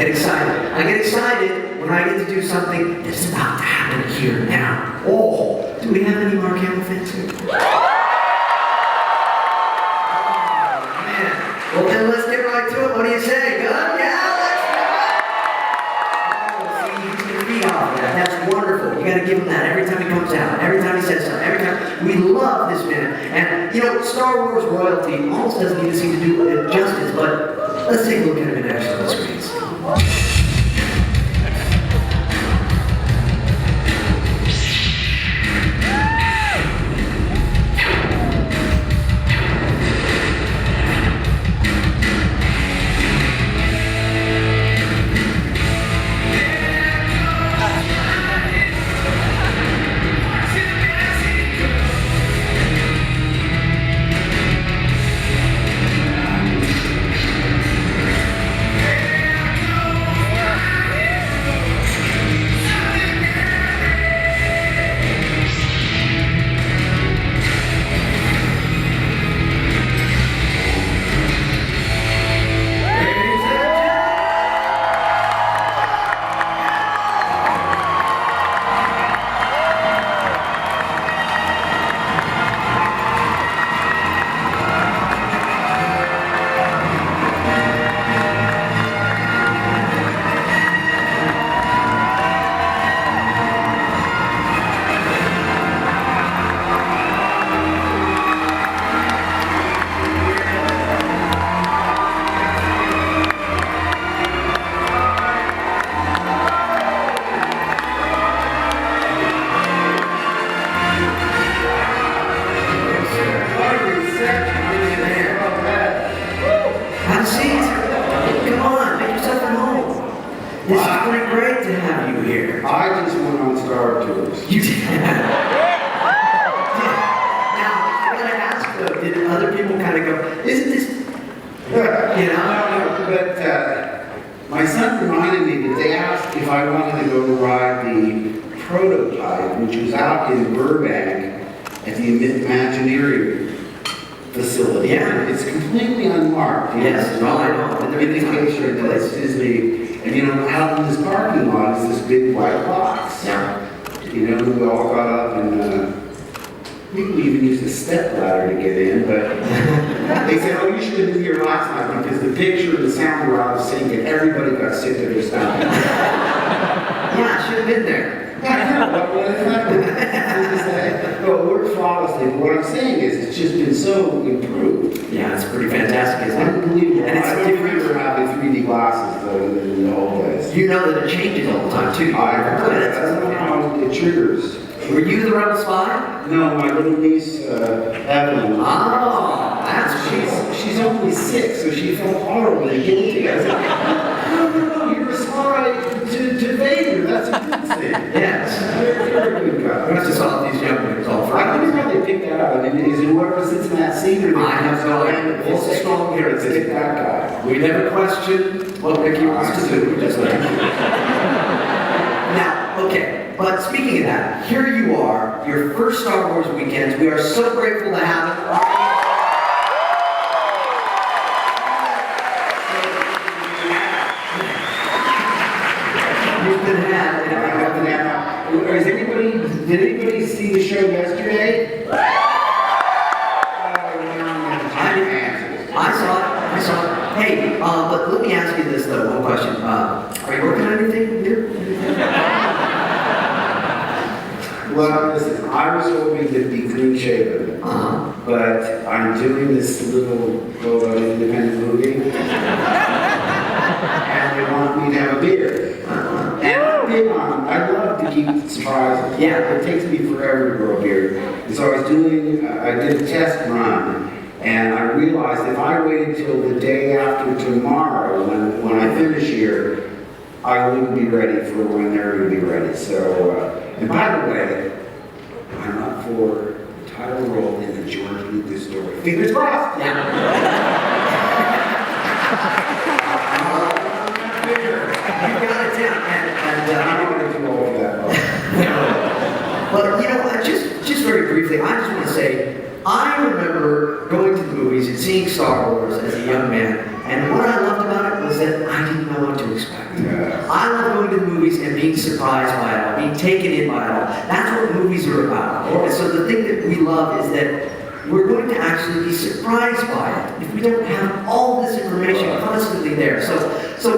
get excited. I get excited when I get to do something that's about to happen here now. Oh, do we have any Mark Hamill fans here? Well, then let's get right to it. What do you say? Good? Yeah, let's do it. Oh, see, he's going to feed off of that. That's wonderful. You got to give him that every time he comes out, every time he says something, every time. We love this man. And, you know, Star Wars royalty almost doesn't even seem to do it justice, but let's take a look at him in action on the screens. This is pretty great to have you here. I just went on Star Tours. You did? Now, I gotta ask though, did other people kind of go, isn't this, you know? But my son reminded me that they asked if I wanted to go ride the prototype, which was out in Burbank at the Imagineering facility. Yeah. It's completely unmarked. Yes, no, I know. And the indication that it's Disney. And you know, out in this parking lot is this big white box. Yeah. You know, we all got up and we even used a step ladder to get in, but they said, oh, you should have been here last night because the picture and the sound were out of sync and everybody got sick to their stomach. Yeah, I should have been there. No, it worked flawlessly, but what I'm saying is it's just been so improved. Yeah, it's pretty fantastic, isn't it? Unbelievable. And it's I don't different. remember having 3D glasses though in the old days. You know that it changes all the time too. I don't know how it triggers. Were you the rebel spy? No, my little niece, Evelyn. Oh, that's She's only 6, so she felt horribly guilty. I said, no, you're a spy to Vader. That's a good thing. Yes. You're a good guy. I must have saw these young boys all I Friday. wonder how they picked that out. I mean, is it whoever sits in that seat or I have no idea. It's a strong here. It's pick that guy. We never question what Mickey wants to do. We just let him do it. Now, okay. But speaking of that, here you are, your first Star Wars weekends. We are so grateful to have it. You've been had. Did anybody see the show yesterday? I saw it. Hey, but let me ask you this though, one question. Are you working on anything here? Well, listen, I was hoping to be clean shaven, but I'm doing this little independent movie, and they want me to have a beard. And I love to keep surprises. Yeah, it takes me forever to grow a beard. And so I did a test run, and I realized if I waited till the day after tomorrow, when I finish here, I wouldn't be ready for when they're going to be ready. So, and by the way, I'm up for the title role in the George Lucas story. Fingers crossed! Yeah. You got it down. And I'm not going to do all of that. But you know, just very briefly, I just want to say, I remember going to the movies and seeing Star Wars as a young man, and what I loved about it was that I didn't know what to expect. surprised by it all, being taken in by it all. That's what movies are about. And so the thing that we love is that we're going to actually be surprised by it if we don't have all this information constantly there. So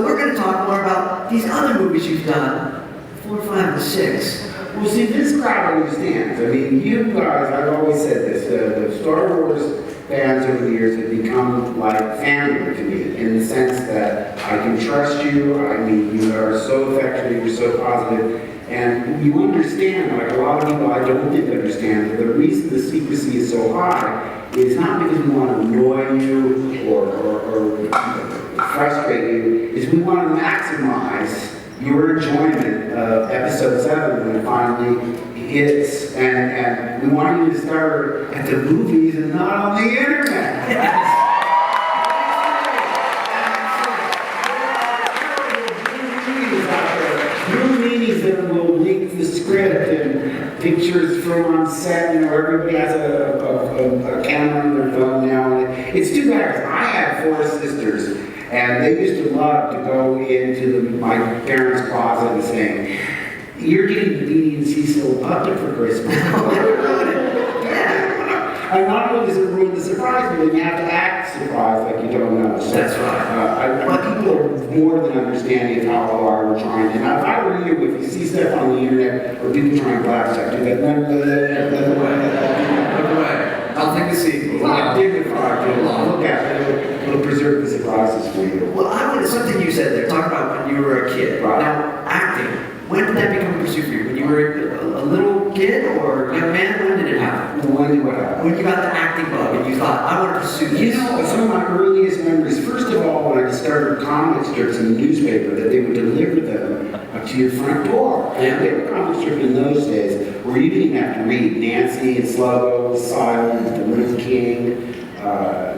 we're going to talk more about these other movies you've done, 4, 5, and 6. Well, see, this crowd understands. I mean, you guys, I've always said this, the Star Wars fans over the years have become like family to me, in the sense that I can trust you. I mean, you are so affectionate, you're so positive, and you understand, like a lot of people I don't think understand, that the reason the secrecy is so high is not because we want to annoy you or frustrate you, is we want to maximize your enjoyment of episode 7 when it finally hits, and we want you to start at the movies and not on the internet. New meetings that will link the script and pictures from on set. You know, everybody has a camera on their phone now. And it's too bad, 'cause I had 4 sisters. And they used to love to go into my parents' closet and saying, "You're getting the Beanie and Cecil puppet for Christmas." And not only does it ruin the surprise, but you have to act surprised like you don't know. So, that's right. But people are more than understanding of how hard we're trying. And if I were you, if you see stuff on the internet or people trying black stuff, do that. Look away. I'll take the sequel. Dignified. Look at it. It'll preserve the surprises for you. Well, I wanted something you said there, talk about when you were a kid. Right. Now, acting, when did that become a pursuit for you? When you were a little kid or young man? When did it happen? When did what happen? When you got the acting bug and you thought, I want to pursue this. You know, some of my earliest memories, first of all, when I discovered comic strips in the newspaper, that they would deliver them to your front door. Yeah. They were comic strips in those days where you didn't even have to read Nancy and Sluggo, Silent, The Wind King.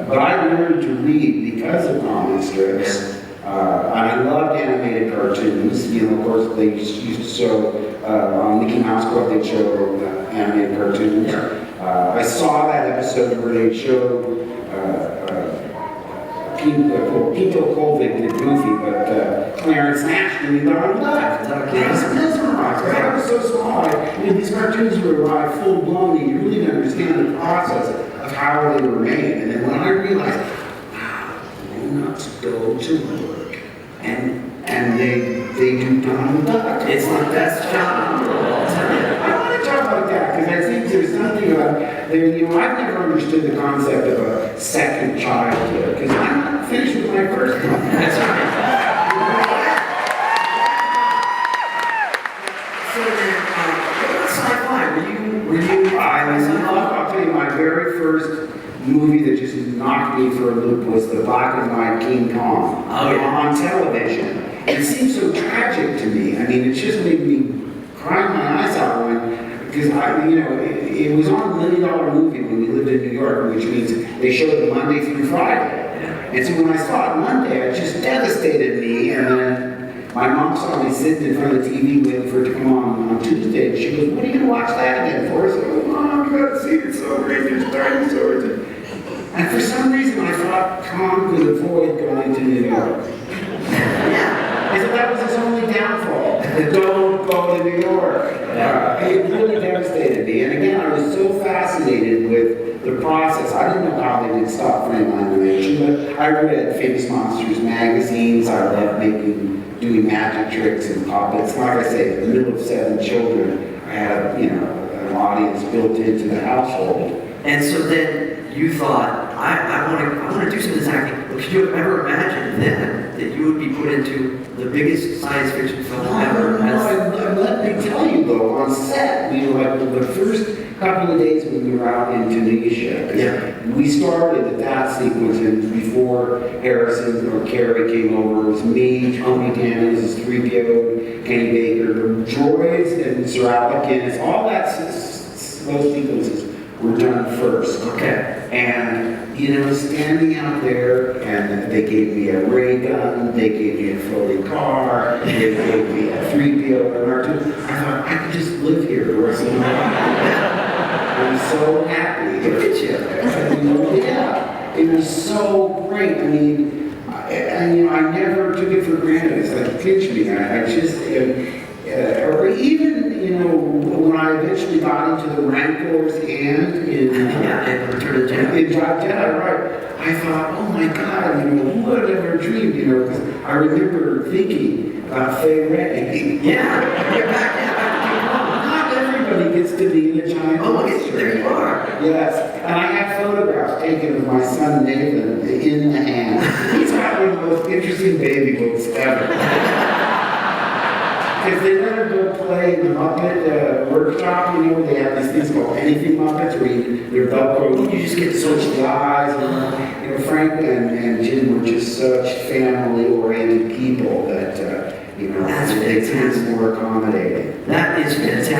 But I learned to read because of comic strips. And I loved animated cartoons. You know, of course, they used to show on Mickey Mouse Club, they'd show animated cartoons. I saw that episode where they showed Pito Colvin did Goofy, but Clarence Nash doing Donald Duck. I was mesmerized. I was so small. These cartoons were full blown, and you really didn't understand the process of how they were made. And then when I realized, wow, grown-ups go to work, and they do Donald Duck. It's the best job in the world. I want to talk about that because I think there's something about you know, I've never understood the concept of a second child here because I'm not finished with my first one. That's right. So then, what about sci-fi? Were you? I'll tell you, my very first movie that just knocked me for a loop was the black and white King Kong on television. It seemed so tragic to me. I mean, it just made me cry my eyes out because it was on $1 million movie when we lived in New York, which means they showed it Monday through Friday. And so when I saw it Monday, it just devastated me. And then my mom saw me sitting in front of the TV waiting for it to come on Tuesday. And she goes, "When are you going to watch that again for?" I said, "Oh, Mom, you got to see it. It's so great. There's dinosaurs." And for some reason, I thought Kong could avoid going to New York. I said that was his only downfall. Don't go to New York. It really devastated me. And again, I was so fascinated with the process. I didn't know how they did stop frame animation, but I read Famous Monsters magazines. I loved doing magic tricks and puppets. Like I say, in the middle of 7 children, I had an audience built into the household. And so then you thought, I want to do some of this acting. But could you have ever imagined then that you would be put into the biggest science fiction film ever? Let me tell you though, on set, the first couple of days when we were out in Tunisia, we started at that sequence, and before Harrison or Carrie came over, it was me, Tony Daniels, 3PO, Kenny Baker, the droids, and Sir Alec Guinness, all those sequences were done first. Okay. And, standing out there, and they gave me a ray gun, they gave me a floating car, they gave me a 3PO and R2. I thought, I could just live here the rest of my life. I'm so happy. Yeah. It was so great. I mean, I never took it for granted. It's like, pinch me. even, you know, when I eventually got into the Rancor's hand in and Return of the Jedi. in Dark Jedi, right? I thought, oh my God, you know, who would have ever dreamed, you know, because I remember thinking about Fay Ray. Yeah, you're back, yeah, Not everybody gets to be in a giant oh, look, monster. there you are. Yes, and I have photographs taken of my son Nathan in the hand. He's got one of the most interesting baby books ever. Because they let her go play in the Muppet workshop, you know, they have these things called anything Muppets where they're Velcro, you just get so much eyes. And, you know, Frank and Jim were just such family-oriented people that, you know, That's they tend fantastic. more accommodating. That is fantastic.